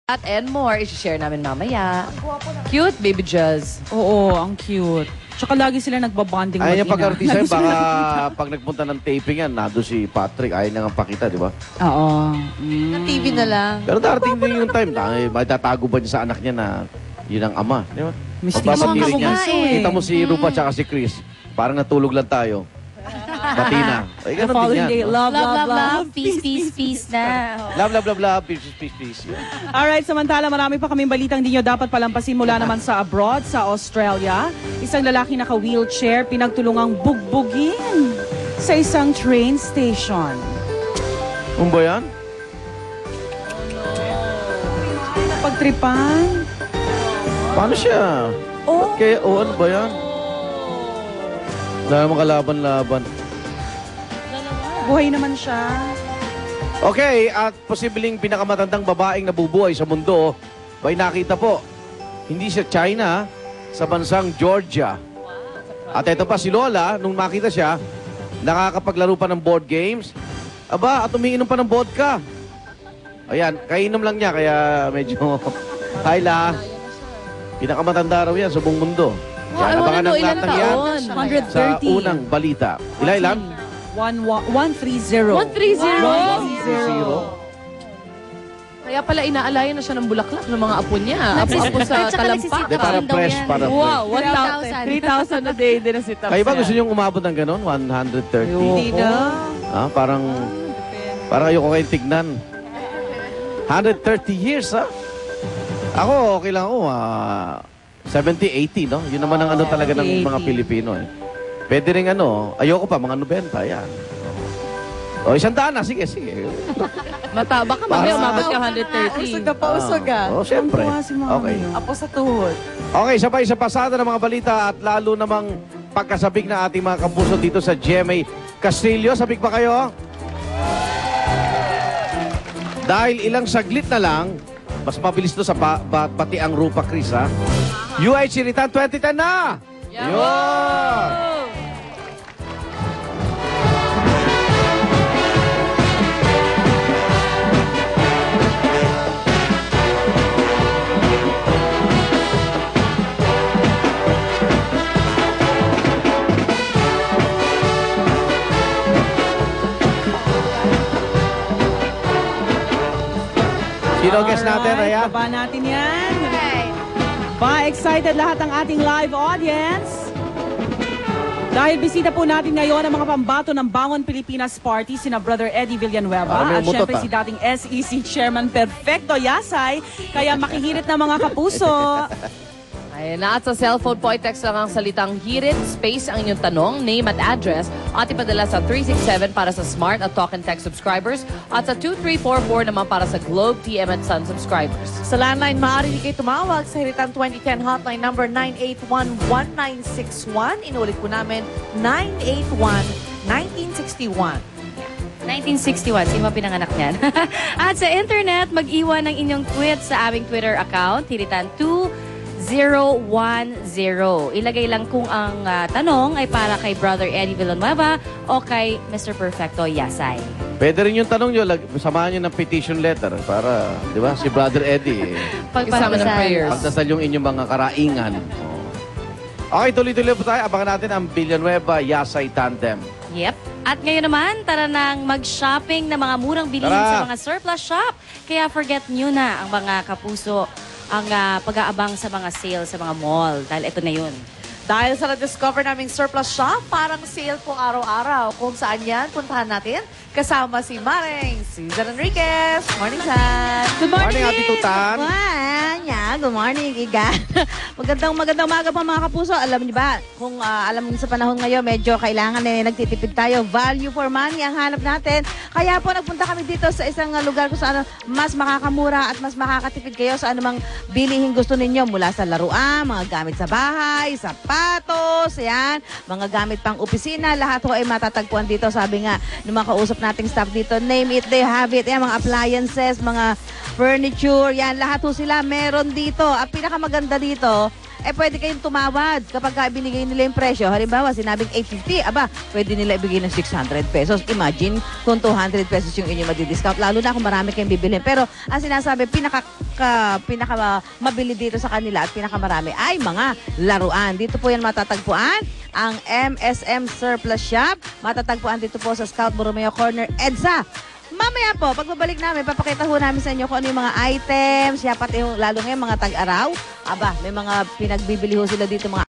At and more, i-share namin mamaya. Cute, baby Jazz. Oo, ang cute. Tsaka lagi sila nagbabonding mag-ina. Ayaw niya pag-artista yun, baka pag nagpunta ng taping yan, nado si Patrick, ayaw niya nga pakita, di ba? Oo. TV na lang. Pero darating din yung time, may tatago ba niya sa anak niya na yun ang ama, di ba? Mysterious. niya. eh. Kita mo si Rupa tsaka si Chris, parang natulog lang tayo. Batina. Ay, The ganun following din day, yan. love, love, love. Peace, peace, peace na. Love, love, love, love. Peace, peace, peace. Yan. Alright, samantala marami pa kaming balitang di nyo dapat palampasin mula naman sa abroad, sa Australia. Isang lalaki naka-wheelchair, pinagtulungang bugbugin sa isang train station. Ano ba yan? Pagtripan. Paano siya? Oh. Kaya, ano ba yan? Wala namang kalaban-laban. Buhay naman siya. Okay, at posibleng pinakamatandang babaeng nabubuhay sa mundo, may nakita po. Hindi siya China, sa bansang Georgia. At ito pa si Lola, nung makita siya, nakakapaglaro pa ng board games. Aba, at umiinom pa ng vodka. Ayan, kainom lang niya, kaya medyo... Hayla, pinakamatanda raw yan sa buong mundo. Yan, abangan ang lahat ng yan 130. sa unang balita. Ilan? 130. 130? Kaya pala inaalayan na siya ng bulaklak ng mga apo niya. Apo sa talampak. Hindi, para fresh, para fresh. Wow, 1,000. 3,000 a day din na si Taps. Kayo ba gusto niyong umabot ng ganon? 130? Hindi na. Ah, parang ayoko kayong tignan. 130 years, ha? Ako, okay lang ako. 70, 80, no? Yun naman ang ano talaga ng mga Pilipino, eh. Pwede rin ayoko pa, mga 90, yan. O, 100 na, sige. Mataba ka, mamaya umabot ka 130. Usog na pa, usog Oh, siyempre. Okay. Apo sa tuhod. Okay, sabay sa pasada ng mga balita at lalo namang pagkasabik na ating mga kapuso dito sa GMA Castillo. Sabik ba kayo? Dahil ilang saglit na lang, mas mabilis to sa pati ang Rupa, Chris, ha? UH Iritan 2010 na! Yun! Sino guest natin, Raya? Baba natin yan. Excited lahat ng ating live audience. Dahil bisita po natin ngayon ang mga pambato ng Bangon Pilipinas Party, sina Brother Eddie Villanueva at syempre si dating SEC Chairman Perfecto Yasay. Kaya makihirit na mga kapuso. Ayan na, at sa cellphone po, i-text lang ang salitang hirit, space ang inyong tanong, name at address, at ipadala sa 367 para sa Smart at Talk and Text subscribers, at sa 2344 naman para sa Globe, TM at Sun subscribers. Sa landline, maaari din kayo tumawag sa Hiritan 2010 hotline number 981-1961. Inulit po namin, 981-1961. 1961, sino ba pinanganak niyan? At sa internet, mag-iwan ng inyong tweet sa aming Twitter account, Hiritan2010. Ilagay lang kung ang tanong ay para kay Brother Eddie Villanueva o kay Mr. Perfecto Yasay. Pwede rin yung tanong nyo, samahan nyo ng petition letter para, di ba, si Brother Eddie, Kasama ng prayers. pagdasal yung inyong mga karaingan. Okay, tuloy-tuloy po tayo. Abangan natin ang Villanueva Yasay Tandem. Yep. At ngayon naman, tara nang mag-shopping ng mga murang bilihin sa mga surplus shop. Kaya forget nyo na ang mga kapuso ang pag-aabang sa mga sale sa mga mall. Dahil ito na yun. Dahil sa na-discover naming surplus shop, parang sale po araw-araw. Kung saan yan, puntahan natin. Kasama si Maring Cesar Enriquez. Morning, San. Good morning, Ate Tutan. Good morning, Iga. magandang umaga pa mga kapuso. Alam niyo ba, kung alam niyo sa panahon ngayon, medyo kailangan nagtitipid tayo. Value for money ang hanap natin. Kaya po nagpunta kami dito sa isang lugar kung saan mas makakamura at mas makakatipid kayo sa anumang bilihin gusto ninyo. Mula sa laruan, mga gamit sa bahay, sapatos, yan, mga gamit pang opisina. Lahat ho ay matatagpuan dito. Sabi nga, nung makausap nating staff dito, name it, they have it. Yan, mga appliances, mga furniture, yan, lahat ho sila meron dito. At pinakamaganda dito, pwede kayong tumawad kapag binigay nila yung presyo. Halimbawa, sinabing 850, pwede nila ibigay ng 600 pesos. Imagine kung 200 pesos yung inyong madi-discount, lalo na kung marami kayong bibilhin. Pero ang sinasabi, pinaka mabili dito sa kanila at pinakamarami ay mga laruan. Dito po yan matatagpuan ang MSM Surplus Shop. Matatagpuan dito po sa Scout Borromeo Corner, EDSA. Mamaya po, pagbabalik namin, papakita ho namin sa inyo kung ano yung mga items, pati lalo ngayon mga tag-araw. May mga pinagbibili ho sila dito, mga